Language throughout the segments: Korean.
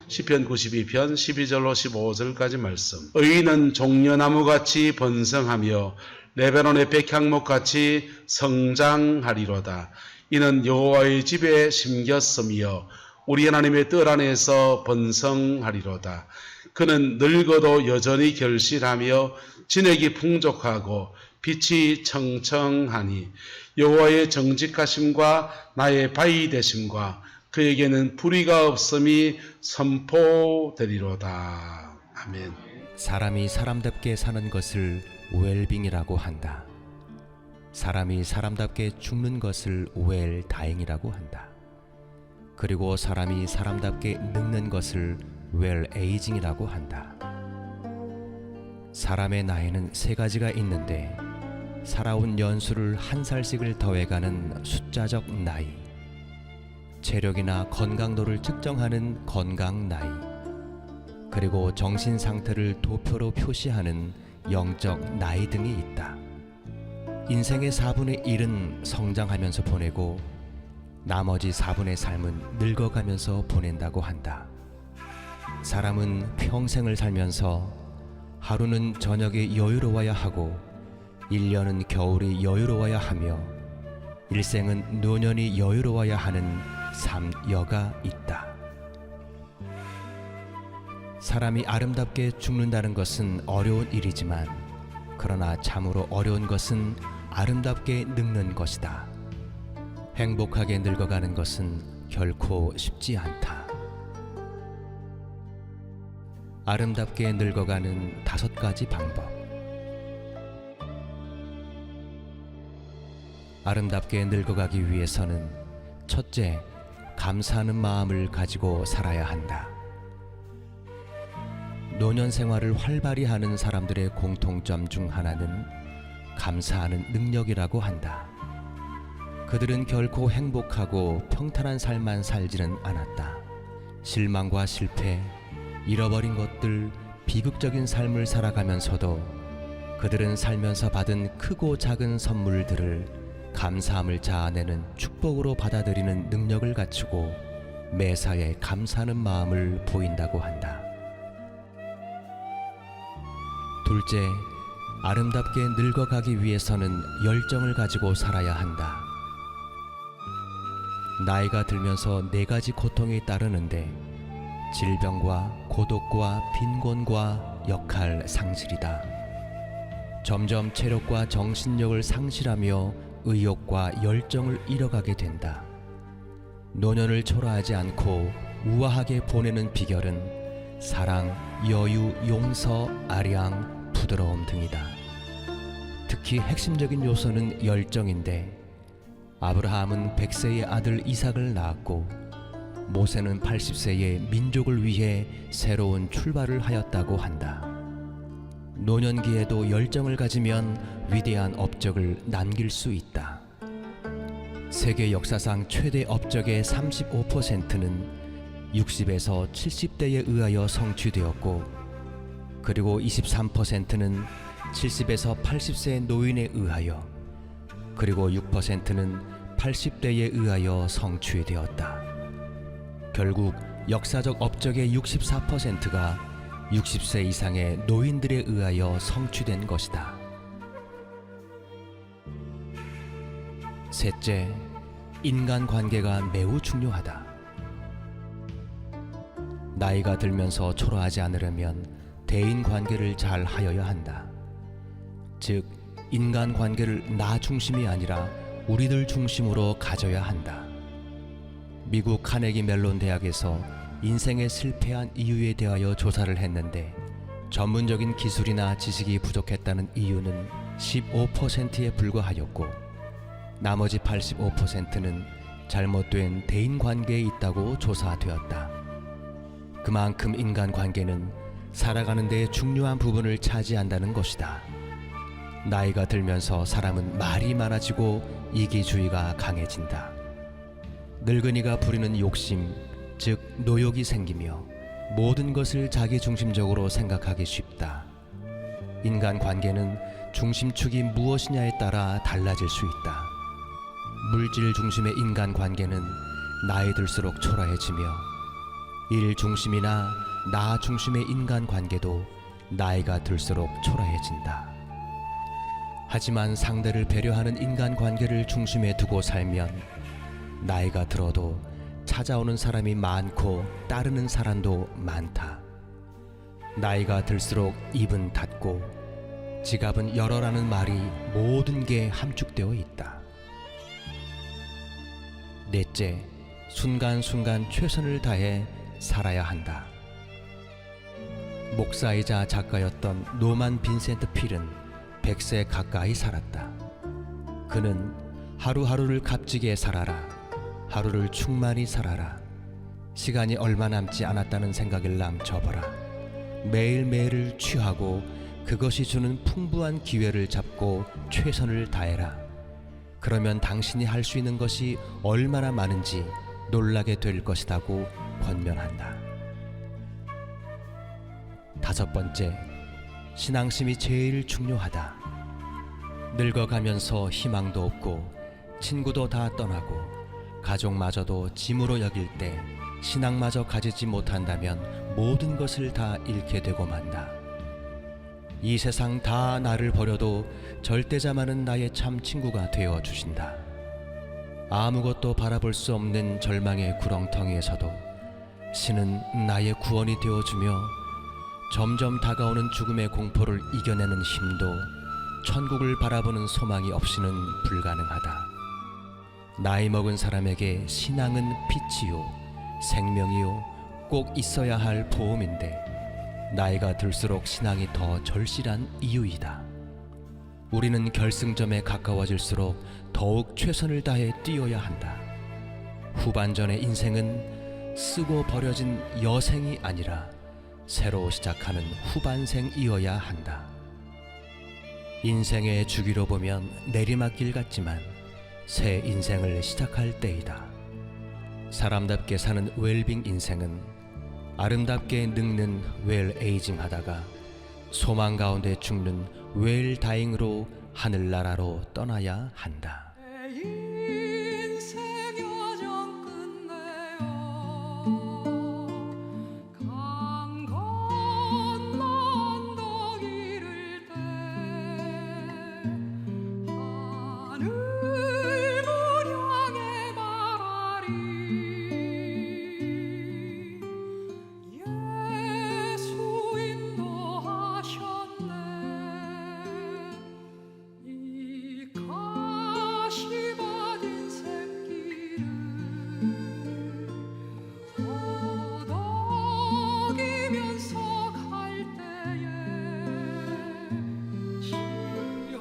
시편 92편 12절로 15절까지 말씀. 의인은 종려나무같이 번성하며 레바논의 백향목같이 성장하리로다. 이는 여호와의 집에 심겼으며 우리 하나님의 뜰 안에서 번성하리로다. 그는 늙어도 여전히 결실하며 진액이 풍족하고 빛이 청청하니 여호와의 정직하심과 나의 바위 되심과 그에게는 불의가 없음이 선포되리로다. 아멘. 사람이 사람답게 사는 것을 웰빙이라고 한다. 사람이 사람답게 죽는 것을 웰다잉이라고 한다. 그리고 사람이 사람답게 늙는 것을 웰에이징이라고 한다. 사람의 나이는 세 가지가 있는데 살아온 연수를 한 살씩을 더해가는 숫자적 나이, 체력이나 건강도를 측정하는 건강 나이, 그리고 정신 상태를 도표로 표시하는 영적 나이 등이 있다. 인생의 4분의 1은 성장하면서 보내고 나머지 4분의 삶은 늙어가면서 보낸다고 한다. 사람은 평생을 살면서 하루는 저녁에 여유로워야 하고 1년은 겨울이 여유로워야 하며 일생은 노년이 여유로워야 하는 삶여가 있다. 사람이 아름답게 죽는다는 것은 어려운 일이지만 그러나 참으로 어려운 것은 아름답게 늙는 것이다. 행복하게 늙어가는 것은 결코 쉽지 않다. 아름답게 늙어가는 5가지 방법. 아름답게 늙어가기 위해서는 첫째, 감사하는 마음을 가지고 살아야 한다. 노년 생활을 활발히 하는 사람들의 공통점 중 하나는 감사하는 능력이라고 한다. 그들은 결코 행복하고 평탄한 삶만 살지는 않았다. 실망과 실패, 잃어버린 것들, 비극적인 삶을 살아가면서도 그들은 살면서 받은 크고 작은 선물들을 감사함을 자아내는 축복으로 받아들이는 능력을 갖추고 매사에 감사하는 마음을 보인다고 한다. 둘째, 아름답게 늙어가기 위해서는 열정을 가지고 살아야 한다. 나이가 들면서 4가지 고통이 따르는데 질병과 고독과 빈곤과 역할 상실이다. 점점 체력과 정신력을 상실하며 의욕과 열정을 잃어가게 된다. 노년을 초라하지 않고 우아하게 보내는 비결은 사랑, 여유, 용서, 아량, 부드러움 등이다. 특히 핵심적인 요소는 열정인데 아브라함은 100세의 아들 이삭을 낳았고 모세는 80세에 민족을 위해 새로운 출발을 하였다고 한다. 노년기에도 열정을 가지면 위대한 업적을 남길 수 있다. 세계 역사상 최대 업적의 35%는 60에서 70대에 의하여 성취되었고 그리고 23%는 70에서 80세 노인에 의하여 그리고 6%는 80대에 의하여 성취되었다. 결국 역사적 업적의 64%가 60세 이상의 노인들에 의하여 성취된 것이다. 셋째, 인간관계가 매우 중요하다. 나이가 들면서 초라하지 않으려면 대인관계를 잘 하여야 한다. 즉, 인간관계를 나 중심이 아니라 우리들 중심으로 가져야 한다. 미국 카네기 멜론 대학에서 인생에 실패한 이유에 대하여 조사를 했는데 전문적인 기술이나 지식이 부족했다는 이유는 15%에 불과하였고 나머지 85%는 잘못된 대인관계에 있다고 조사되었다. 그만큼 인간관계는 살아가는 데 중요한 부분을 차지한다는 것이다. 나이가 들면서 사람은 말이 많아지고 이기주의가 강해진다. 늙은이가 부리는 욕심, 즉 노욕이 생기며 모든 것을 자기중심적으로 생각하기 쉽다. 인간관계는 중심축이 무엇이냐에 따라 달라질 수 있다. 물질 중심의 인간관계는 나이 들수록 초라해지며 일 중심이나 나 중심의 인간관계도 나이가 들수록 초라해진다. 하지만 상대를 배려하는 인간관계를 중심에 두고 살면 나이가 들어도 찾아오는 사람이 많고 따르는 사람도 많다. 나이가 들수록 입은 닫고 지갑은 열어라는 말이 모든 게 함축되어 있다. 넷째, 순간순간 최선을 다해 살아야 한다. 목사이자 작가였던 노만 빈센트 필은 100세 가까이 살았다. 그는 하루하루를 값지게 살아라, 하루를 충만히 살아라, 시간이 얼마 남지 않았다는 생각을 남겨버라, 매일매일을 취하고 그것이 주는 풍부한 기회를 잡고 최선을 다해라. 그러면 당신이 할 수 있는 것이 얼마나 많은지 놀라게 될 것이라고 권면한다. 다섯 번째, 신앙심이 제일 중요하다. 늙어가면서 희망도 없고 친구도 다 떠나고 가족마저도 짐으로 여길 때 신앙마저 가지지 못한다면 모든 것을 다 잃게 되고 만다. 이 세상 다 나를 버려도 절대자만은 나의 참 친구가 되어 주신다. 아무것도 바라볼 수 없는 절망의 구렁텅이에서도 신은 나의 구원이 되어주며 점점 다가오는 죽음의 공포를 이겨내는 힘도 천국을 바라보는 소망이 없이는 불가능하다. 나이 먹은 사람에게 신앙은 빛이요 생명이요 꼭 있어야 할 보험인데 나이가 들수록 신앙이 더 절실한 이유이다. 우리는 결승점에 가까워질수록 더욱 최선을 다해 뛰어야 한다. 후반전의 인생은 쓰고 버려진 여생이 아니라 새로 시작하는 후반생이어야 한다. 인생의 주기로 보면 내리막길 같지만 새 인생을 시작할 때이다. 사람답게 사는 웰빙 인생은 아름답게 늙는 웰 에이징 하다가 소망 가운데 죽는 웰 다잉으로 하늘나라로 떠나야 한다. 내 인생 여정 끝내어 강 건너 언덕 이를 때 하늘을 향해 말하리 예수 인도하셨네 이 가시 받은 새끼를 허덕이면서 갈 때에 시험과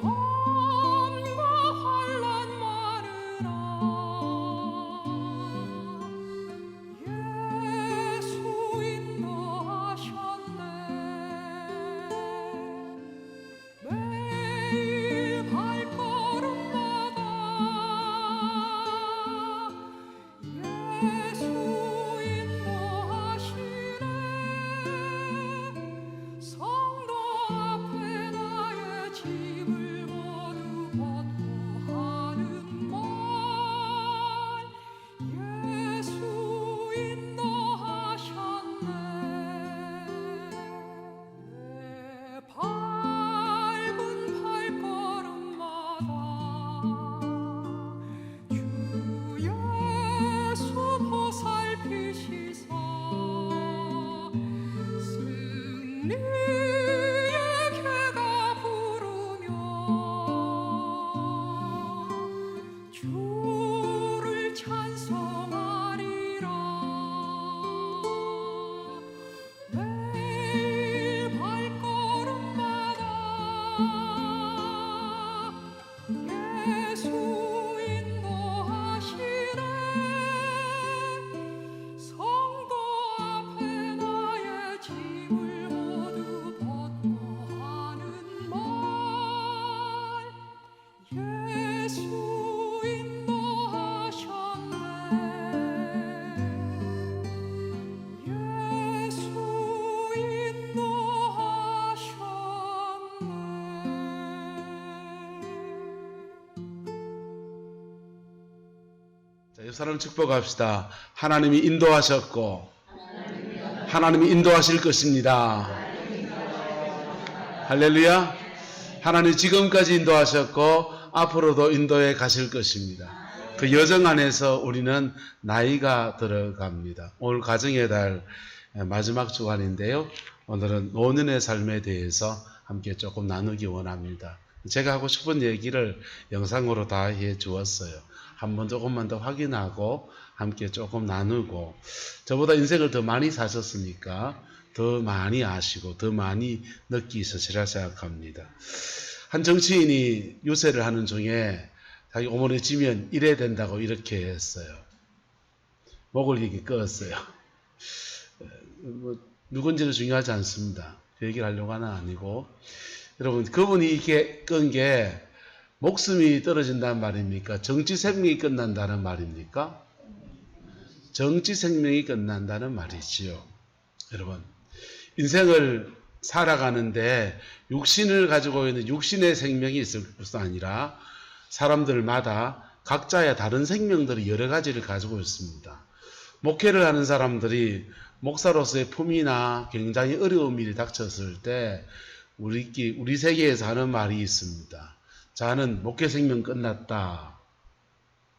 환난 많으라 예수 인도하셨네 매일 발걸음마다 예수 인도하시네 성도 앞에 나의 짐을 모두 벗고 하는 말 예수 인도하셨네 내 밟은 발걸음마다 주 예수 보살피시사 승리의 개가 부르며 주를 찬송하리라 매일 발걸음마다 예수 인도하시네 성도 앞에 나의 짐을 모두 벗고 하는 말 예수 인도하셨네 예수 인도하셨네 자, 옆 사람 축복합시다. 하나님이 인도하셨고 하나님이 인도하실 것입니다. 할렐루야. 하나님 지금까지 인도하셨고 앞으로도 인도해 가실 것입니다. 그 여정 안에서 우리는 나이가 들어갑니다. 오늘 가정의 달 마지막 주간인데요. 오늘은 노년의 삶에 대해서 함께 조금 나누기 원합니다. 제가 하고 싶은 얘기를 영상으로 다 해 주었어요. 한번 조금만 더 확인하고 함께 조금 나누고, 저보다 인생을 더 많이 사셨으니까 더 많이 아시고 더 많이 느끼시리라 생각합니다. 한 정치인이 유세를 하는 중에 자기 오모니 지면 이래야 된다고 이렇게 했어요. 목을 이렇게 끄었어요. 누군지는 중요하지 않습니다. 그 얘기를 하려고 하는 아니고, 여러분, 그분이 이렇게 끈 게 목숨이 떨어진다는 말입니까? 정치 생명이 끝난다는 말입니까? 정치 생명이 끝난다는 말이지요. 여러분, 인생을 살아가는데 육신을 가지고 있는 육신의 생명이 있을 뿐 아니라 사람들마다 각자의 다른 생명들이 여러 가지를 가지고 있습니다. 목회를 하는 사람들이 목사로서의 품이나 굉장히 어려운 일이 닥쳤을 때 우리 세계에서 하는 말이 있습니다. 자는 목회 생명 끝났다.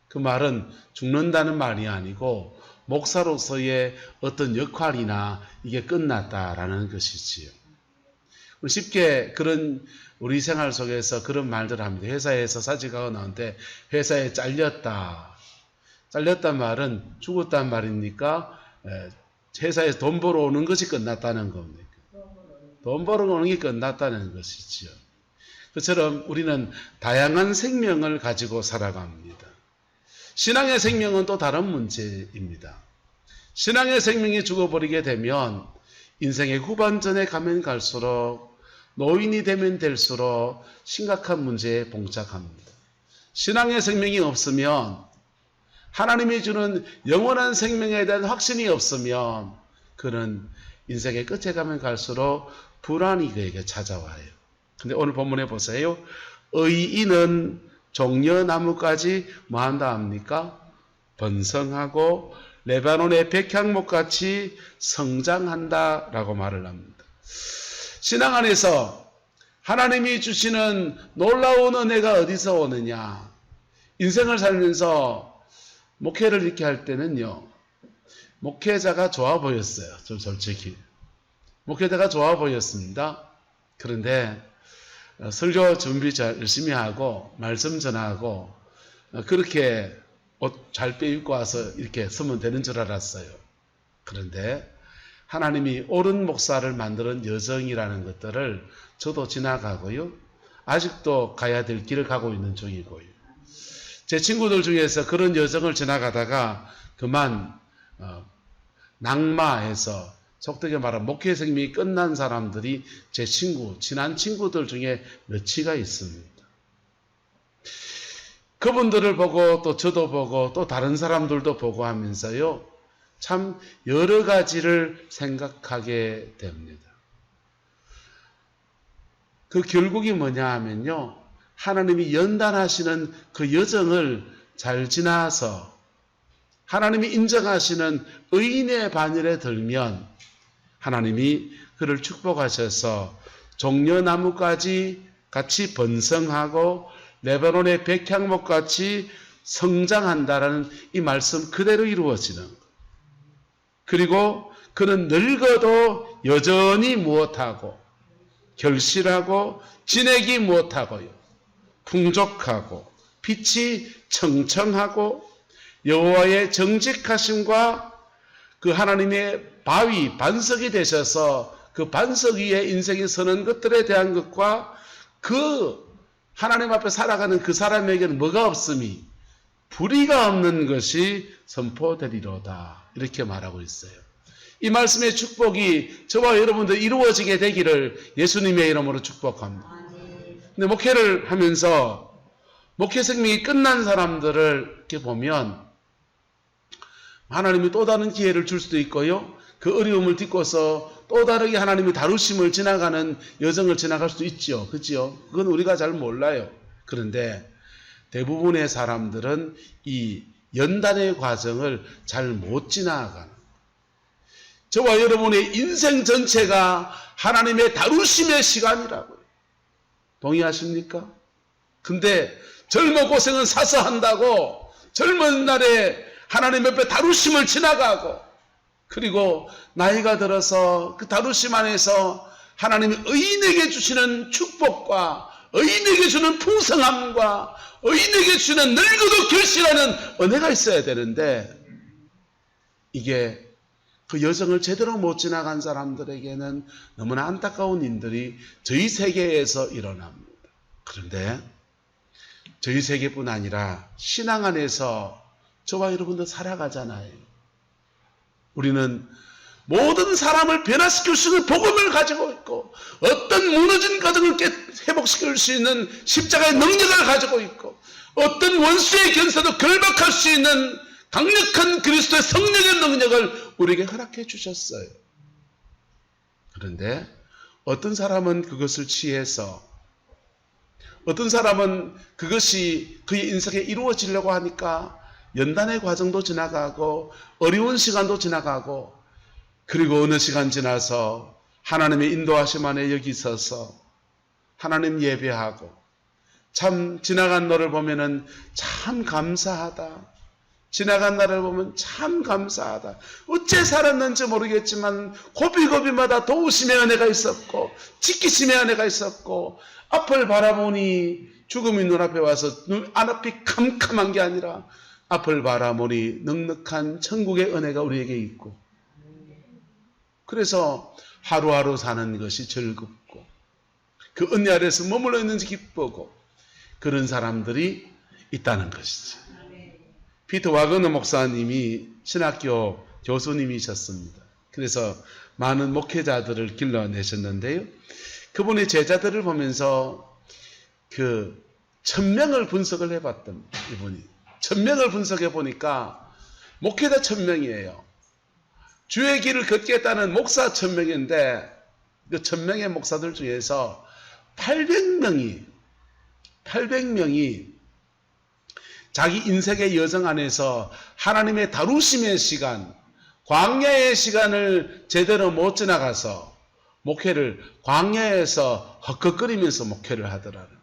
그 말은 죽는다는 말이 아니고 목사로서의 어떤 역할이나 이게 끝났다라는 것이지요. 쉽게 그런 우리 생활 속에서 그런 말들을 합니다. 회사에서 사직하고 나오는데 회사에 잘렸다. 잘렸단 말은 죽었단 말입니까? 회사에서 돈 벌어오는 것이 끝났다는 겁니까? 돈 벌어오는 게 끝났다는 것이지요. 그처럼 우리는 다양한 생명을 가지고 살아갑니다. 신앙의 생명은 또 다른 문제입니다. 신앙의 생명이 죽어버리게 되면 인생의 후반전에 가면 갈수록, 노인이 되면 될수록 심각한 문제에 봉착합니다. 신앙의 생명이 없으면, 하나님이 주는 영원한 생명에 대한 확신이 없으면 그는 인생의 끝에 가면 갈수록 불안이 그에게 찾아와요. 근데 오늘 본문에 보세요. 의인은 종려나무까지 뭐한다 합니까? 번성하고 레바논의 백향목같이 성장한다라고 말을 합니다. 신앙 안에서 하나님이 주시는 놀라운 은혜가 어디서 오느냐? 인생을 살면서 목회를 이렇게 할 때는요, 목회자가 좋아 보였어요. 좀 솔직히. 목회자가 좋아 보였습니다. 그런데 설교 준비 잘 열심히 하고 말씀 전하고 그렇게 옷 잘 빼입고 와서 이렇게 서면 되는 줄 알았어요. 그런데 하나님이 옳은 목사를 만드는 여정이라는 것들을 저도 지나가고요. 아직도 가야 될 길을 가고 있는 중이고요. 제 친구들 중에서 그런 여정을 지나가다가 그만 낙마해서 속되게 말하면 목회 생명이 끝난 사람들이 제 친한 친구들 중에 몇이가 있습니다. 그분들을 보고 또 저도 보고 또 다른 사람들도 보고 하면서요, 참 여러 가지를 생각하게 됩니다. 그 결국이 뭐냐 하면요, 하나님이 연단하시는 그 여정을 잘 지나서 하나님이 인정하시는 의인의 반열에 들면 하나님이 그를 축복하셔서 종려나무까지 같이 번성하고 레바논의 백향목같이 성장한다라는 이 말씀 그대로 이루어지는 것. 그리고 그는 늙어도 여전히 무엇하고 결실하고 진액이 무엇하고요, 풍족하고 빛이 청청하고 여호와의 정직하심과 그 하나님의 바위, 반석이 되셔서 그 반석 위에 인생이 서는 것들에 대한 것과 그 하나님 앞에 살아가는 그 사람에게는 뭐가 없음이, 불의가 없는 것이 선포되리로다. 이렇게 말하고 있어요. 이 말씀의 축복이 저와 여러분들 이루어지게 되기를 예수님의 이름으로 축복합니다. 근데 목회를 하면서 목회 생명이 끝난 사람들을 이렇게 보면 하나님이 또 다른 기회를 줄 수도 있고요, 그 어려움을 딛고서 또 다르게 하나님이 다루심을 지나가는 여정을 지나갈 수도 있죠. 그렇죠? 그건 우리가 잘 몰라요. 그런데 대부분의 사람들은 이 연단의 과정을 잘 못 지나가는, 저와 여러분의 인생 전체가 하나님의 다루심의 시간이라고요. 동의하십니까? 근데 젊어 고생은 사서 한다고 젊은 날에 하나님 옆에 다루심을 지나가고, 그리고 나이가 들어서 그 다루심 안에서 하나님이 의인에게 주시는 축복과 의인에게 주는 풍성함과 의인에게 주는 늙어도 결실하는 은혜가 있어야 되는데, 이게 그 여정을 제대로 못 지나간 사람들에게는 너무나 안타까운 일들이 저희 세계에서 일어납니다. 그런데 저희 세계뿐 아니라 신앙 안에서 저와 여러분도 살아가잖아요. 우리는 모든 사람을 변화시킬 수 있는 복음을 가지고 있고, 어떤 무너진 가정을 회복시킬 수 있는 십자가의 능력을 가지고 있고, 어떤 원수의 견사도 결박할 수 있는 강력한 그리스도의 성령의 능력을 우리에게 허락해 주셨어요. 그런데 어떤 사람은 그것을 취해서, 어떤 사람은 그것이 그의 인생에 이루어지려고 하니까 연단의 과정도 지나가고 어려운 시간도 지나가고, 그리고 어느 시간 지나서 하나님의 인도하심 안에 여기 서서 하나님 예배하고, 참 지나간 너를 보면은 참 감사하다, 지나간 날을 보면 참 감사하다, 어째 살았는지 모르겠지만 고비고비마다 도우심의 은혜가 있었고 지키심의 은혜가 있었고, 앞을 바라보니 죽음이 눈앞에 와서 앞이 캄캄한 게 아니라 앞을 바라보니 넉넉한 천국의 은혜가 우리에게 있고, 그래서 하루하루 사는 것이 즐겁고 그 은혜 아래서 머물러 있는지 기쁘고, 그런 사람들이 있다는 것이지. 피터 와그너 목사님이 신학교 교수님이셨습니다. 그래서 많은 목회자들을 길러내셨는데요, 그분의 제자들을 보면서 그 1000명을 분석을 해봤던 이분이, 1000명을 분석해 보니까 목회자 1000명이에요. 주의 길을 걷겠다는 목사 1000명인데 그 1000명의 목사들 중에서 800명이 자기 인생의 여정 안에서 하나님의 다루심의 시간, 광야의 시간을 제대로 못 지나가서 목회를 광야에서 헉헉거리면서 목회를 하더라는 것.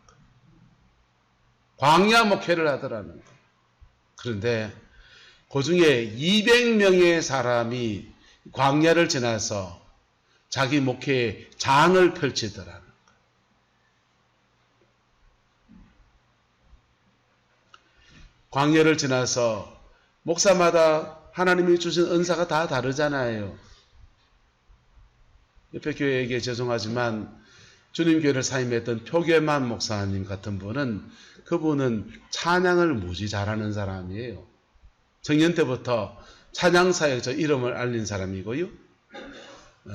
광야 목회를 하더라는 것. 그런데 그 중에 200명의 사람이 광야를 지나서 자기 목회의 장을 펼치더라는 것. 광야를 지나서 목사마다 하나님이 주신 은사가 다 다르잖아요. 옆에 교회에게 죄송하지만 주님교회를 사임했던 표계만 목사님 같은 분은, 그분은 찬양을 무지 잘하는 사람이에요. 청년 때부터 찬양사에 저 이름을 알린 사람이고요.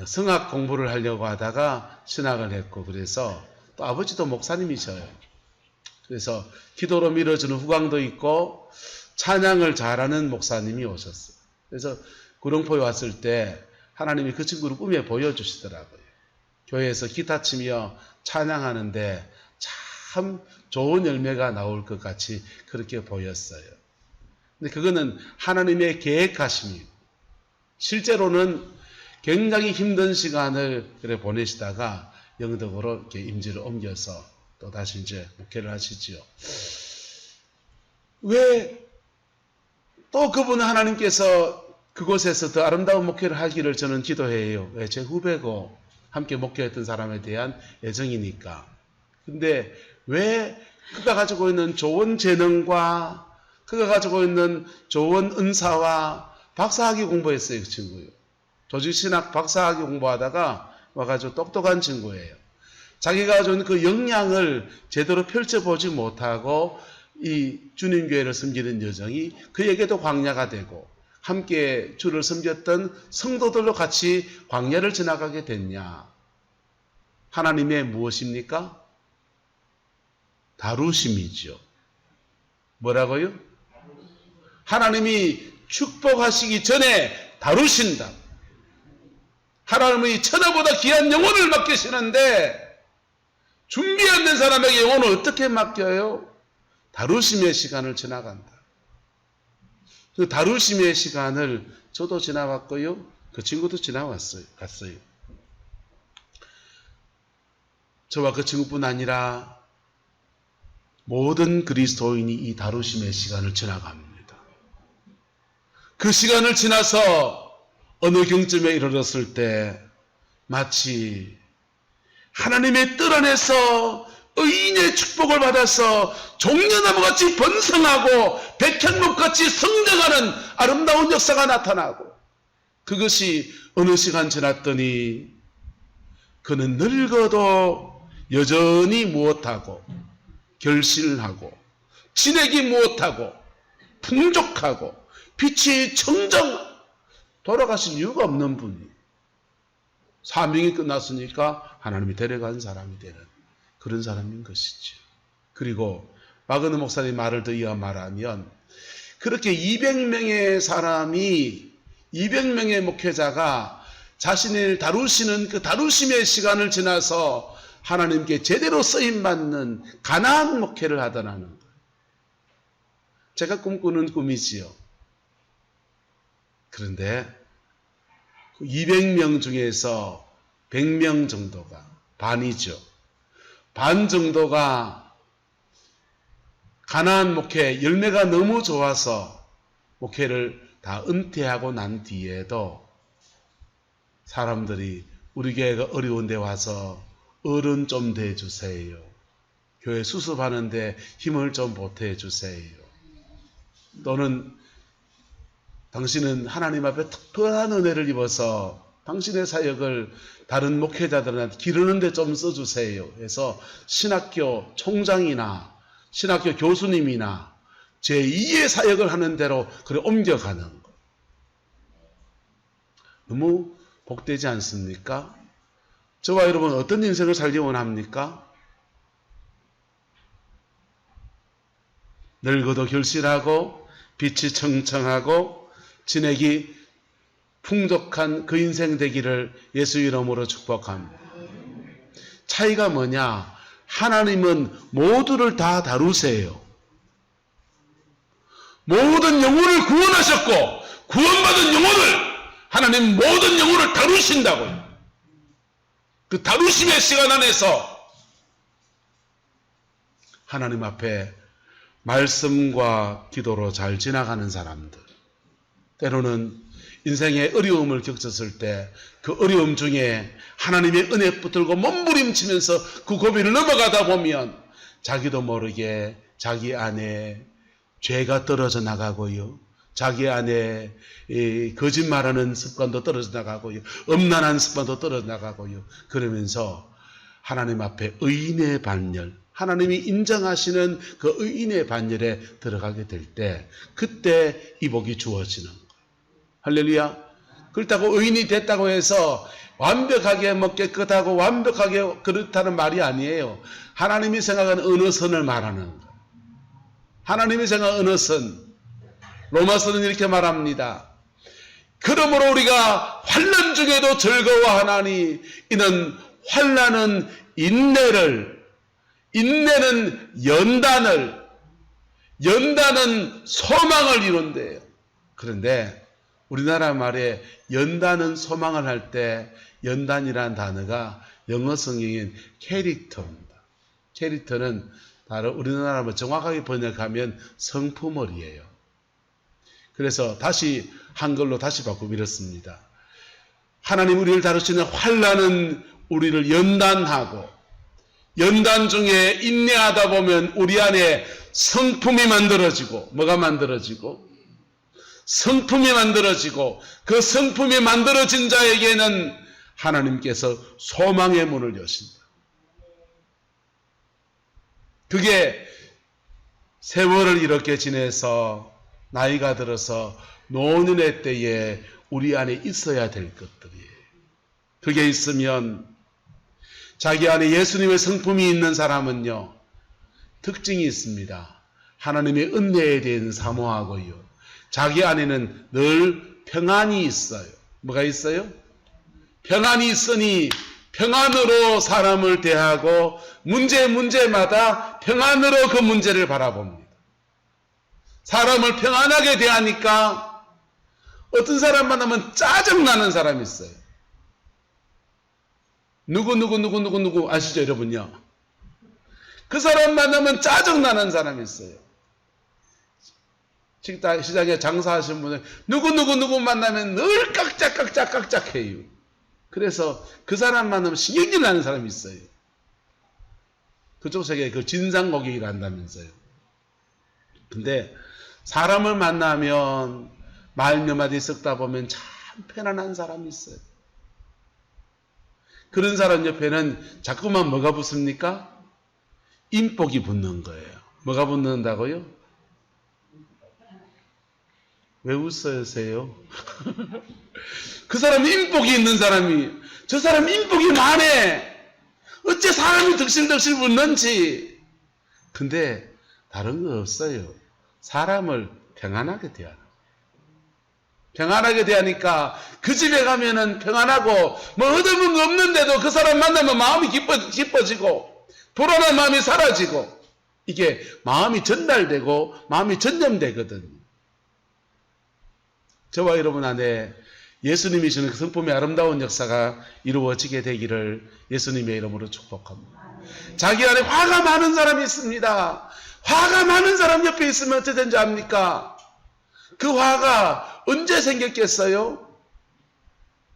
성악 공부를 하려고 하다가 신학을 했고, 그래서 또 아버지도 목사님이셔요. 그래서 기도로 밀어주는 후광도 있고 찬양을 잘하는 목사님이 오셨어요. 그래서 구룡포에 왔을 때 하나님이 그 친구를 꿈에 보여주시더라고요. 교회에서 기타 치며 찬양하는데 참 좋은 열매가 나올 것 같이 그렇게 보였어요. 근데 그거는 하나님의 계획하심이고, 실제로는 굉장히 힘든 시간을 그래 보내시다가 영덕으로 이렇게 임지를 옮겨서 또 다시 이제 목회를 하시지요. 왜 또 그분 하나님께서 그곳에서 더 아름다운 목회를 하기를 저는 기도해요. 왜? 제 후배고 함께 목회했던 사람에 대한 애정이니까. 근데 왜 그가 가지고 있는 좋은 재능과 그가 가지고 있는 좋은 은사와 박사학위 공부했어요, 그 친구요. 조직신학 박사학위 공부하다가 와가지고 똑똑한 친구예요. 자기가 가지고 있는 그 역량을 제대로 펼쳐보지 못하고 이 주님교회를 섬기는 여정이 그에게도 광야가 되고, 함께 주를 섬겼던 성도들로 같이 광야를 지나가게 됐냐? 하나님의 무엇입니까? 다루심이죠. 뭐라고요? 하나님이 축복하시기 전에 다루신다. 하나님이 천하보다 귀한 영혼을 맡기시는데 준비 안 된 사람에게 영혼을 어떻게 맡겨요? 다루심의 시간을 지나간다. 그 다루심의 시간을 저도 지나봤고요. 그 친구도 지나왔어요. 갔어요. 저와 그 친구뿐 아니라 모든 그리스도인이 이 다루심의 시간을 지나갑니다. 그 시간을 지나서 어느 경점에 이르렀을 때 마치 하나님의 뜰 안에서 의인의 축복을 받아서 종려나무같이 번성하고 백향목같이 성장하는 아름다운 역사가 나타나고, 그것이 어느 시간 지났더니 그는 늙어도 여전히 무엇하고 결실하고 진액이 무엇하고 풍족하고 빛이 청정, 돌아가신 이유가 없는 분이, 사명이 끝났으니까 하나님이 데려간 사람이 되는 그런 사람인 것이죠. 그리고 마그너 목사님 말을 더 이어 말하면, 그렇게 200명의 사람이, 200명의 목회자가 자신을 다루시는 그 다루심의 시간을 지나서 하나님께 제대로 쓰임받는 가나안 목회를 하더라는 거예요. 제가 꿈꾸는 꿈이지요. 그런데 200명 중에서 100명 정도가, 반이죠. 반 정도가 가나안 목회 열매가 너무 좋아서 목회를 다 은퇴하고 난 뒤에도 사람들이 우리 교회가 어려운데 와서 어른 좀 대주세요. 교회 수습하는데 힘을 좀 보태주세요. 또는 당신은 하나님 앞에 특별한 은혜를 입어서 당신의 사역을 다른 목회자들한테 기르는 데 좀 써주세요 해서 신학교 총장이나 신학교 교수님이나 제2의 사역을 하는 대로 그래 옮겨가는 것. 너무 복되지 않습니까? 저와 여러분 어떤 인생을 살기 원합니까? 늙어도 결실하고 빛이 청청하고 진액이 풍족한 그 인생 되기를 예수 이름으로 축복합니다. 차이가 뭐냐? 하나님은 모두를 다 다루세요. 모든 영혼을 구원하셨고 구원받은 영혼을 하나님 모든 영혼을 다루신다고요. 그 다루심의 시간 안에서 하나님 앞에 말씀과 기도로 잘 지나가는 사람들, 때로는 인생의 어려움을 겪었을 때 그 어려움 중에 하나님의 은혜 붙들고 몸부림치면서 그 고비를 넘어가다 보면 자기도 모르게 자기 안에 죄가 떨어져 나가고요, 자기 안에 거짓말하는 습관도 떨어져 나가고요, 음란한 습관도 떨어져 나가고요, 그러면서 하나님 앞에 의인의 반열, 하나님이 인정하시는 그 의인의 반열에 들어가게 될 때 그때 이 복이 주어지는 거예요. 할렐루야. 그렇다고 의인이 됐다고 해서 완벽하게 깨끗하고 완벽하게 그렇다는 말이 아니에요. 하나님이 생각하는 어느 선을 말하는 거예요. 하나님이 생각하는 어느 선. 로마서는 이렇게 말합니다. 그러므로 우리가 환난 중에도 즐거워하나니 이는 환난은 인내를, 인내는 연단을, 연단은 소망을 이룬대요. 그런데 우리나라 말에 연단은 소망을 할 때 연단이라는 단어가 영어 성경인 캐릭터입니다. 캐릭터는 바로 우리나라 말 정확하게 번역하면 성품을이에요. 그래서 다시 한글로 다시 바꾸고 이렇습니다. 하나님 우리를 다루시는 환난은 우리를 연단하고, 연단 중에 인내하다 보면 우리 안에 성품이 만들어지고, 뭐가 만들어지고? 성품이 만들어지고, 그 성품이 만들어진 자에게는 하나님께서 소망의 문을 여신다. 그게 세월을 이렇게 지내서 나이가 들어서 노년의 때에 우리 안에 있어야 될 것들이에요. 그게 있으면 자기 안에 예수님의 성품이 있는 사람은요, 특징이 있습니다. 하나님의 은혜에 대해서 사모하고요, 자기 안에는 늘 평안이 있어요. 뭐가 있어요? 평안이 있으니 평안으로 사람을 대하고 문제마다 평안으로 그 문제를 바라봅니다. 사람을 평안하게 대하니까 어떤 사람 만나면 짜증나는 사람이 있어요. 누구 아시죠, 여러분요? 그 사람 만나면 짜증나는 사람이 있어요. 시장에 장사하시는 분들 누구 만나면 늘 깍짝해요. 그래서 그 사람 만나면 신경질 나는 사람이 있어요. 그쪽 세계에 그 진상 고객이라 한다면서요. 근데 사람을 만나면 말 몇 마디 섞다 보면 참 편안한 사람이 있어요. 그런 사람 옆에는 자꾸만 뭐가 붙습니까? 인복이 붙는 거예요. 뭐가 붙는다고요? 왜 웃으세요? 그 사람 인복이 있는 사람이, 저 사람 인복이 많네. 어째 사람이 득실득실 붙는지. 근데 다른 거 없어요. 사람을 평안하게 대하라. 평안하게 대하니까 그 집에 가면은 평안하고 뭐 얻어먹은 거 없는데도 그 사람 만나면 마음이 기뻐지고 불안한 마음이 사라지고 이게 마음이 전달되고 마음이 전염되거든요. 저와 여러분 안에 예수님이 주는 그 성품의 아름다운 역사가 이루어지게 되기를 예수님의 이름으로 축복합니다. 자기 안에 화가 많은 사람이 있습니다. 화가 많은 사람 옆에 있으면 어떻게 되는지 압니까? 그 화가 언제 생겼겠어요?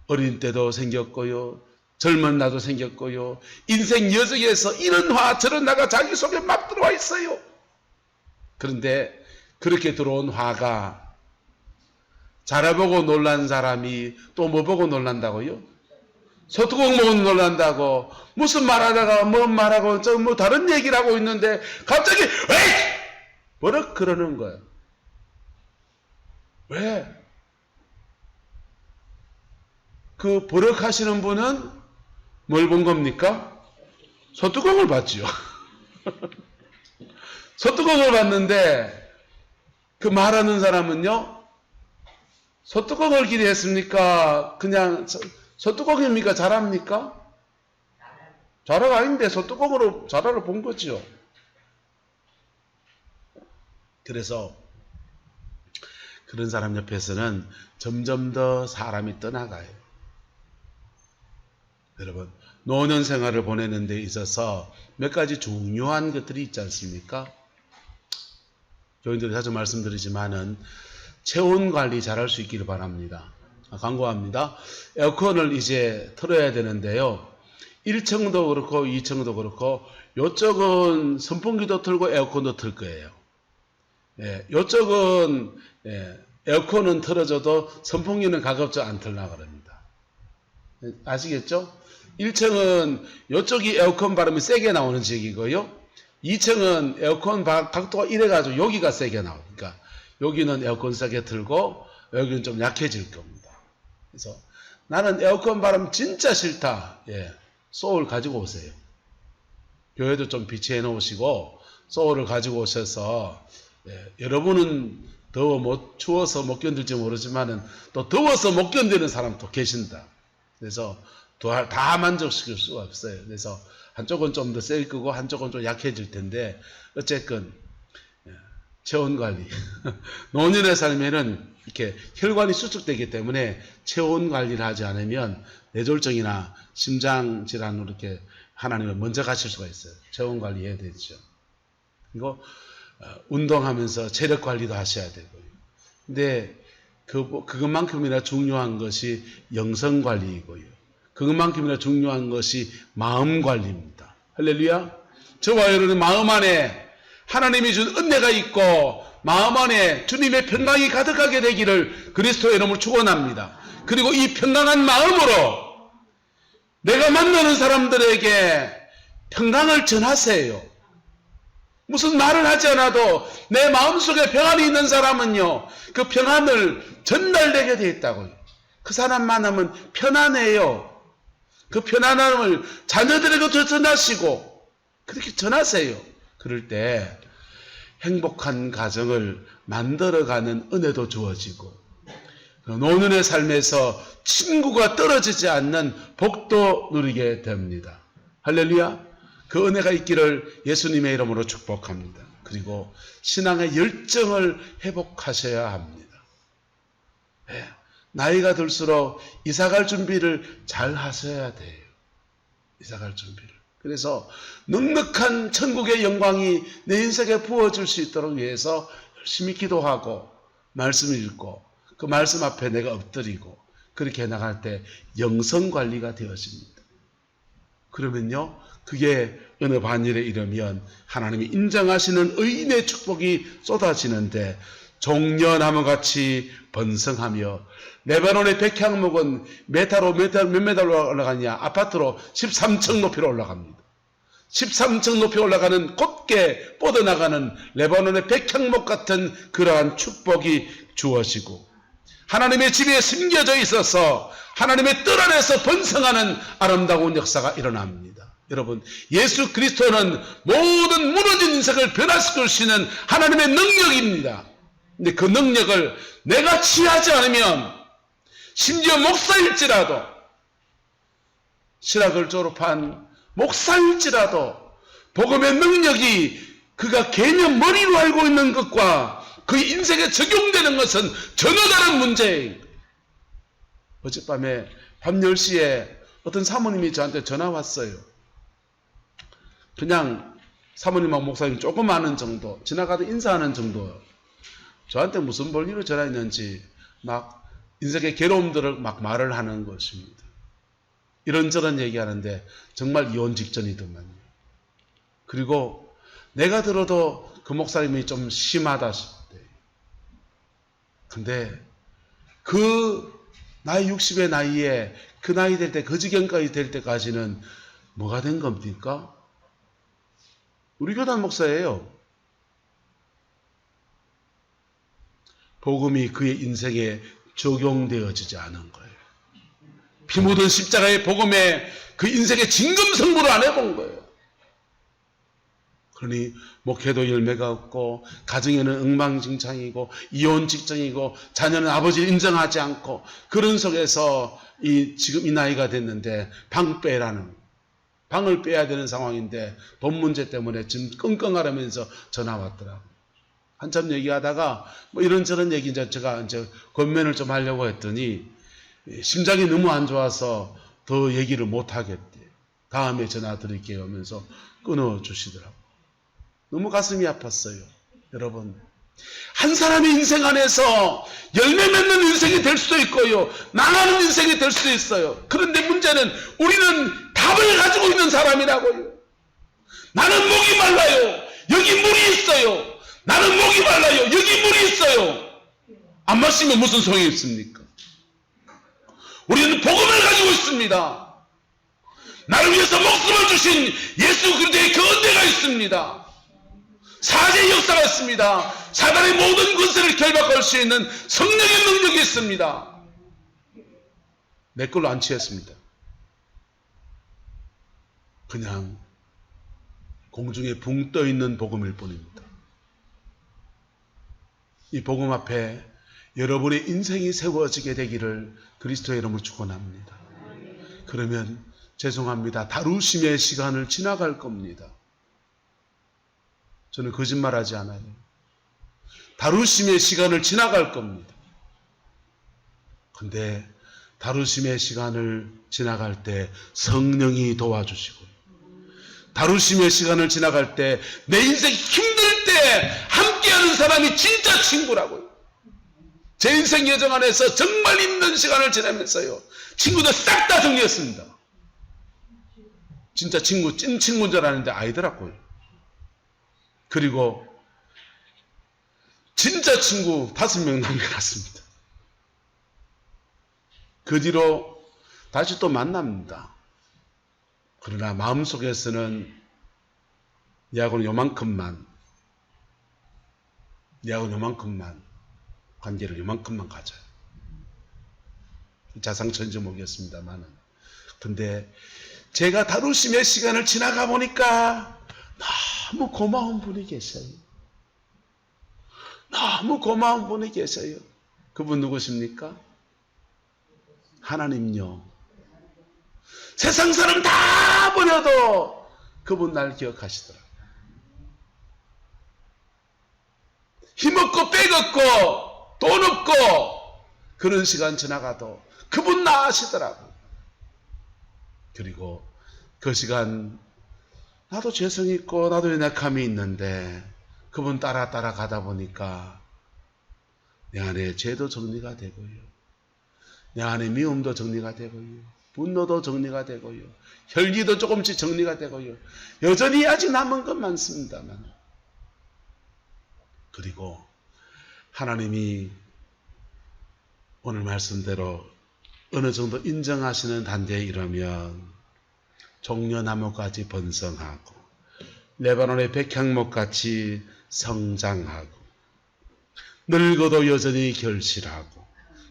어린 때도 생겼고요. 젊은 나도 생겼고요. 인생 여정에서 이런 화 저런 나가 자기 속에 막 들어와 있어요. 그런데 그렇게 들어온 화가 자라보고 놀란 사람이 또 뭐 보고 놀란다고요? 소뚜껑 보고 놀란다고. 무슨 말하다가 뭔 말하고 저 뭐 다른 얘기를 하고 있는데 갑자기 에이! 버럭 그러는 거예요. 왜? 그 버럭 하시는 분은 뭘 본 겁니까? 소뚜껑을 봤지요. 소뚜껑을 봤는데 그 말하는 사람은요, 소뚜껑을 기대했습니까? 그냥 소뚜껑입니까? 자라입니까? 자라가 아닌데 소뚜껑으로 자라를 본 거지요. 그래서 그런 사람 옆에서는 점점 더 사람이 떠나가요. 여러분, 노년 생활을 보내는 데 있어서 몇 가지 중요한 것들이 있지 않습니까? 교인들이 자주 말씀드리지만은 체온 관리 잘할 수 있기를 바랍니다. 광고합니다. 에어컨을 이제 틀어야 되는데요. 1층도 그렇고 2층도 그렇고 이쪽은 선풍기도 틀고 에어컨도 틀 거예요. 예, 이쪽은 에어컨은 틀어져도 선풍기는 가급적 안 틀려고 합니다. 아시겠죠? 1층은 이쪽이 에어컨 바람이 세게 나오는 지역이고요. 2층은 에어컨 각도가 이래가지고 여기가 세게 나오니까 여기는 에어컨 세게 틀고 여기는 좀 약해질 겁니다. 그래서 나는 에어컨 바람 진짜 싫다. 예, 소울 가지고 오세요. 교회도 좀 비치해 놓으시고 소울을 가지고 오셔서 여러분은 추워서 못 견딜지 모르지만은 또 더워서 못 견디는 사람도 계신다. 그래서 다 만족시킬 수가 없어요. 그래서 한쪽은 좀 더 셀 거고 한쪽은 좀 약해질 텐데 어쨌건 체온 관리. 노년의 삶에는 이렇게 혈관이 수축되기 때문에 체온 관리를 하지 않으면 뇌졸중이나 심장 질환으로 이렇게 하나님을 먼저 가실 수가 있어요. 체온 관리해야 되죠. 그리고 운동하면서 체력 관리도 하셔야 되고요. 근데 그것만큼이나 중요한 것이 영성 관리이고요. 그것만큼이나 중요한 것이 마음 관리입니다. 할렐루야. 저와 여러분의 마음 안에 하나님이 준 은혜가 있고 마음 안에 주님의 평강이 가득하게 되기를 그리스도의 이름으로 축원합니다. 그리고 이 평강한 마음으로 내가 만나는 사람들에게 평강을 전하세요. 무슨 말을 하지 않아도 내 마음속에 평안이 있는 사람은요, 그 평안을 전달되게 되어 있다고요. 그 사람 만나면 편안해요. 그 편안함을 자녀들에게도 전하시고 그렇게 전하세요. 그럴 때 행복한 가정을 만들어가는 은혜도 주어지고 노년의 삶에서 친구가 떨어지지 않는 복도 누리게 됩니다. 할렐루야. 그 은혜가 있기를 예수님의 이름으로 축복합니다. 그리고 신앙의 열정을 회복하셔야 합니다. 나이가 들수록 이사갈 준비를 잘 하셔야 돼요. 이사갈 준비를. 그래서 넉넉한 천국의 영광이 내 인생에 부어질 수 있도록 위해서 열심히 기도하고 말씀을 읽고 그 말씀 앞에 내가 엎드리고 그렇게 해나갈 때 영성관리가 되어집니다. 그러면요, 그게 어느 반일에 이르면 하나님이 인정하시는 의인의 축복이 쏟아지는데 종려나무같이 번성하며 레바논의 백향목은 메타로 몇 메달로 올라가냐? 아파트로 13층 높이로 올라갑니다. 13층 높이 올라가는 곧게 뻗어나가는 레바논의 백향목 같은 그러한 축복이 주어지고 하나님의 집에 심겨져 있어서 하나님의 뜰 안에서 번성하는 아름다운 역사가 일어납니다. 여러분, 예수 그리스도는 모든 무너진 인생을 변화시킬 수 있는 하나님의 능력입니다. 근데 그 능력을 내가 취하지 않으면 심지어 목사일지라도 신학을 졸업한 목사일지라도 복음의 능력이 그가 개념 머리로 알고 있는 것과 그 인생에 적용되는 것은 전혀 다른 문제예요. 어젯밤에 밤 10시에 어떤 사모님이 저한테 전화 왔어요. 그냥 사모님하고 목사님 조금 아는 정도, 지나가다 인사하는 정도. 저한테 무슨 볼일로 전화했는지 막 인생의 괴로움들을 막 말을 하는 것입니다. 이런저런 얘기하는데 정말 이혼 직전이더만요. 그리고 내가 들어도 그 목사님이 좀 심하다 싶대. 근데 그 나이 60의 나이에 그 나이 될 때, 그 지경까지 될 때까지는 뭐가 된 겁니까? 우리 교단 목사예요. 복음이 그의 인생에 적용되어지지 않은 거예요. 피 묻은 십자가의 복음에 그 인생의 진검승부를 안 해본 거예요. 그러니 목회도 열매가 없고 가정에는 엉망진창이고 이혼 직전이고 자녀는 아버지를 인정하지 않고 그런 속에서 지금 이 나이가 됐는데 방을 빼야 되는 상황인데 돈 문제 때문에 지금 끙끙하면서 전화 왔더라고요. 한참 얘기하다가 뭐 이런저런 얘기 제가 권면을 좀 하려고 했더니 심장이 너무 안 좋아서 더 얘기를 못 하겠대. 다음에 전화 드릴게요 하면서 끊어주시더라고요. 너무 가슴이 아팠어요. 여러분, 한 사람의 인생 안에서 열매 맺는 인생이 될 수도 있고요, 망하는 인생이 될 수도 있어요. 그런데 문제는 우리는 답을 가지고 있는 사람이라고요. 나는 목이 말라요. 여기 물이 있어요. 나는 목이 말라요. 여기 물이 있어요. 안 마시면 무슨 소용이 있습니까? 우리는 복음을 가지고 있습니다. 나를 위해서 목숨을 주신 예수 그리스도의 그 은혜가 있습니다. 사제의 역사가 있습니다. 사단의 모든 권세를 결박할 수 있는 성령의 능력이 있습니다. 내 걸로 안 취했습니다. 그냥 공중에 붕 떠 있는 복음일 뿐입니다. 이 복음 앞에 여러분의 인생이 세워지게 되기를 그리스도의 이름으로 축원합니다. 그러면 죄송합니다. 다루심의 시간을 지나갈 겁니다. 저는 거짓말하지 않아요. 다루심의 시간을 지나갈 겁니다. 근데 다루심의 시간을 지나갈 때 성령이 도와주시고, 다루심의 시간을 지나갈 때 내 인생 힘들 때 함께하는 사람이 진짜 친구라고요. 제 인생 여정 안에서 정말 힘든 시간을 지나면서요, 친구들 싹 다 정리했습니다. 진짜 친구, 찐 친구인 줄 아는데 아니더라고요. 그리고 진짜 친구 5명 남겨놨습니다. 그 뒤로 다시 또 만납니다. 그러나 마음속에서는 니하고는 요만큼만 관계를 요만큼만 가져요. 자상천지 모르겠습니다만은. 근데 제가 다루심의 시간을 지나가 보니까 너무 고마운 분이 계셔요. 너무 고마운 분이 계셔요. 그분 누구십니까? 하나님요. 세상 사람 다 버려도 그분 날 기억하시더라고요. 힘없고 빽없고 돈 없고 그런 시간 지나가도 그분 나아시더라고. 그리고 그 시간 나도 죄성이 있고 나도 연약함이 있는데 그분 따라 가다 보니까 내 안에 죄도 정리가 되고요. 내 안에 미움도 정리가 되고요. 분노도 정리가 되고요. 혈기도 조금씩 정리가 되고요. 여전히 아직 남은 건 많습니다만. 그리고 하나님이 오늘 말씀대로 어느 정도 인정하시는 단계에 이르면 종려나무까지 번성하고 레바논의 백향목같이 성장하고 늙어도 여전히 결실하고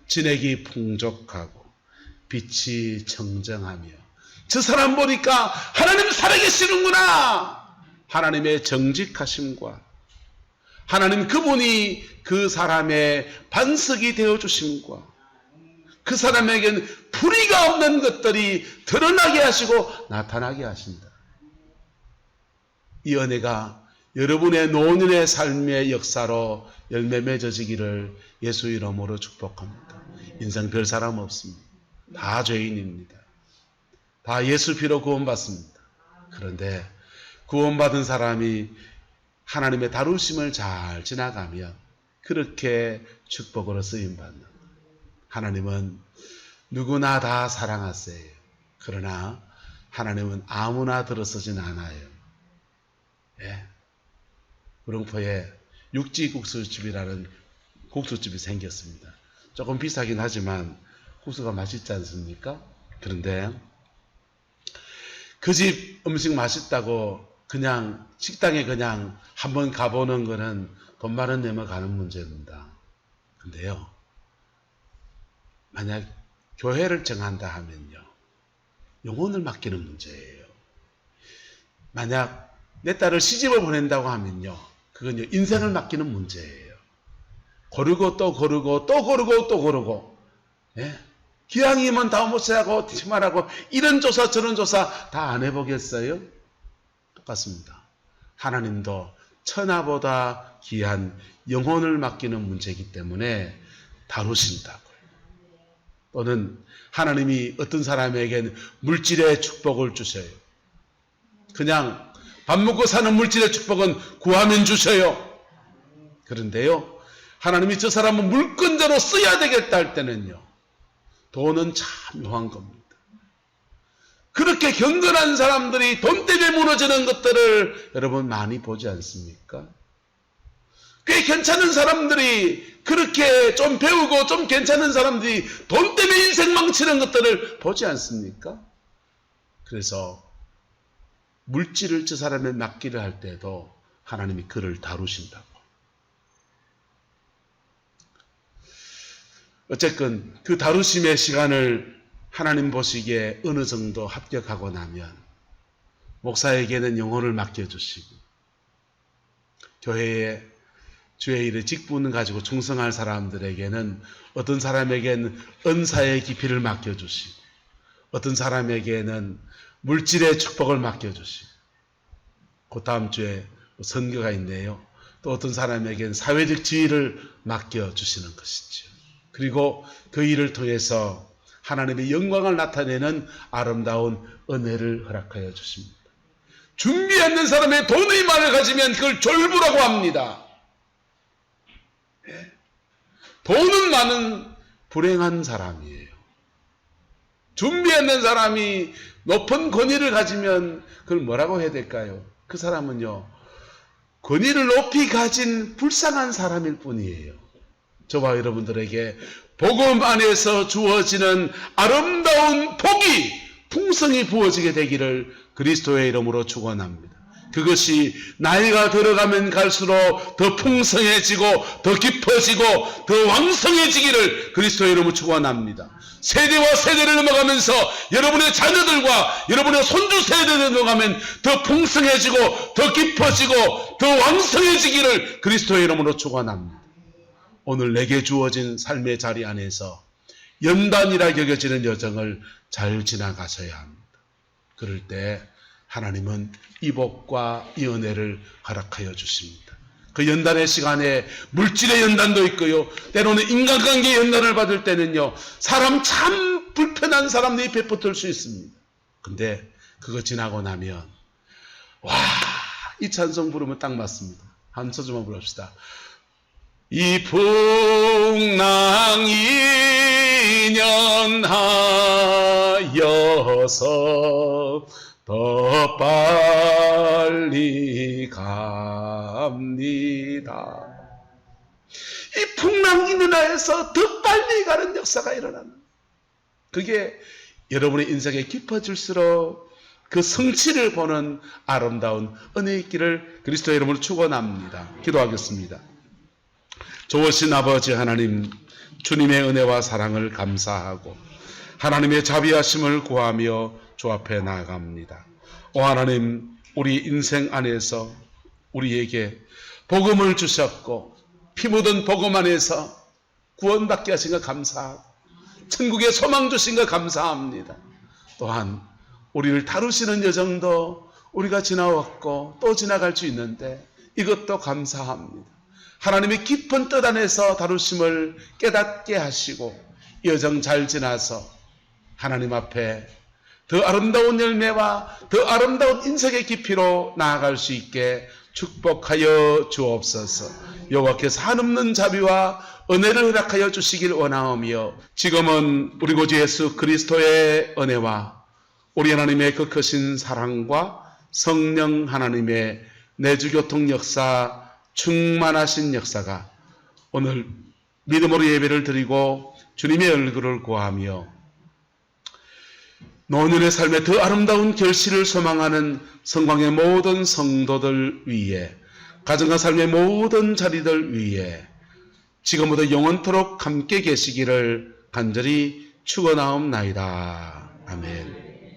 진액이 풍족하고 빛이 청정하며 저 사람 보니까 하나님 살아계시는구나. 하나님의 정직하심과 하나님 그분이 그 사람의 반석이 되어주심과 그 사람에겐 불의가 없는 것들이 드러나게 하시고 나타나게 하신다. 이 은혜가 여러분의 노년의 삶의 역사로 열매 맺어지기를 예수 이름으로 축복합니다. 인생 별 사람 없습니다. 다 죄인입니다. 다 예수 피로 구원받습니다. 그런데 구원받은 사람이 하나님의 다루심을 잘 지나가면 그렇게 축복으로 쓰임받는 하나님은 누구나 다 사랑하세요. 그러나 하나님은 아무나 들어서진 않아요. 예. 구릉포에 육지국수집이라는 국수집이 생겼습니다. 조금 비싸긴 하지만 국수가 맛있지 않습니까? 그런데 그 집 음식 맛있다고 그냥 식당에 그냥 한번 가보는 거는 돈 많은 내면 가는 문제입니다. 근데요, 만약 교회를 정한다 하면요, 영혼을 맡기는 문제예요. 만약 내 딸을 시집을 보낸다고 하면요, 그건요, 인생을 맡기는 문제예요. 고르고 또 고르고 또 고르고 또 고르고, 예? 기왕이면 다 못하고 말하고 이런 조사 저런 조사 다 안 해보겠어요? 똑같습니다. 하나님도 천하보다 귀한 영혼을 맡기는 문제이기 때문에 다루신다고요. 또는 하나님이 어떤 사람에게는 물질의 축복을 주셔요. 그냥 밥 먹고 사는 물질의 축복은 구하면 주셔요. 그런데요, 하나님이 저 사람은 물건대로 써야 되겠다 할 때는요, 돈은 참 묘한 겁니다. 그렇게 경건한 사람들이 돈 때문에 무너지는 것들을 여러분 많이 보지 않습니까? 꽤 괜찮은 사람들이 그렇게 좀 배우고 좀 괜찮은 사람들이 돈 때문에 인생 망치는 것들을 보지 않습니까? 그래서 물질을 저 사람에 맡기려 할 때도 하나님이 그를 다루신다고. 어쨌건 그 다루심의 시간을 하나님 보시기에 어느 정도 합격하고 나면 목사에게는 영혼을 맡겨주시고 교회에 주의 일에 직분을 가지고 충성할 사람들에게는 어떤 사람에게는 은사의 깊이를 맡겨주시고 어떤 사람에게는 물질의 축복을 맡겨주시고 그 다음 주에 선교가 있네요. 또 어떤 사람에게는 사회적 지위를 맡겨주시는 것이죠. 그리고 그 일을 통해서 하나님의 영광을 나타내는 아름다운 은혜를 허락하여 주십니다. 준비 않는 사람의 돈의 말을 가지면 그걸 졸부라고 합니다. 돈은 많은 불행한 사람이에요. 준비 않는 사람이 높은 권위를 가지면 그걸 뭐라고 해야 될까요? 그 사람은요, 권위를 높이 가진 불쌍한 사람일 뿐이에요. 저와 여러분들에게 복음 안에서 주어지는 아름다운 복이 풍성히 부어지게 되기를 그리스도의 이름으로 축원합니다. 그것이 나이가 들어가면 갈수록 더 풍성해지고 더 깊어지고 더 왕성해지기를 그리스도의 이름으로 축원합니다. 세대와 세대를 넘어가면서 여러분의 자녀들과 여러분의 손주 세대를 넘어가면 더 풍성해지고 더 깊어지고 더 왕성해지기를 그리스도의 이름으로 축원합니다. 오늘 내게 주어진 삶의 자리 안에서 연단이라 여겨지는 여정을 잘 지나가셔야 합니다. 그럴 때 하나님은 이 복과 이 은혜를 허락하여 주십니다. 그 연단의 시간에 물질의 연단도 있고요. 때로는 인간관계의 연단을 받을 때는요. 사람 참 불편한 사람들이 베붙을 수 있습니다. 근데 그거 지나고 나면 와, 이 찬송 부르면 딱 맞습니다. 한 소절만 불러봅시다. 이 풍랑 인연하여서 더 빨리 갑니다. 이 풍랑 인연하여서 더 빨리 가는 역사가 일어나는, 그게 여러분의 인생에 깊어질수록 그 성취를 보는 아름다운 은혜의 길을 그리스도의 이름으로 축원합니다. 기도하겠습니다. 좋으신 아버지 하나님, 주님의 은혜와 사랑을 감사하고 하나님의 자비하심을 구하며 주 앞에 나아갑니다. 오 하나님, 우리 인생 안에서 우리에게 복음을 주셨고 피 묻은 복음 안에서 구원받게 하신 것 감사하고 천국의 소망 주신 것 감사합니다. 또한 우리를 다루시는 여정도 우리가 지나왔고 또 지나갈 수 있는데 이것도 감사합니다. 하나님의 깊은 뜻 안에서 다루심을 깨닫게 하시고 이 여정 잘 지나서 하나님 앞에 더 아름다운 열매와 더 아름다운 인생의 깊이로 나아갈 수 있게 축복하여 주옵소서. 여호와께서 한없는 자비와 은혜를 허락하여 주시길 원하오며 지금은 우리 구주 예수 그리스도의 은혜와 우리 하나님의 그 크신 사랑과 성령 하나님의 내주교통 역사, 충만하신 역사가 오늘 믿음으로 예배를 드리고 주님의 얼굴을 구하며 노년의 삶에 더 아름다운 결실을 소망하는 성광의 모든 성도들 위에, 가정과 삶의 모든 자리들 위에 지금부터 영원토록 함께 계시기를 간절히 축원하옵나이다. 아멘.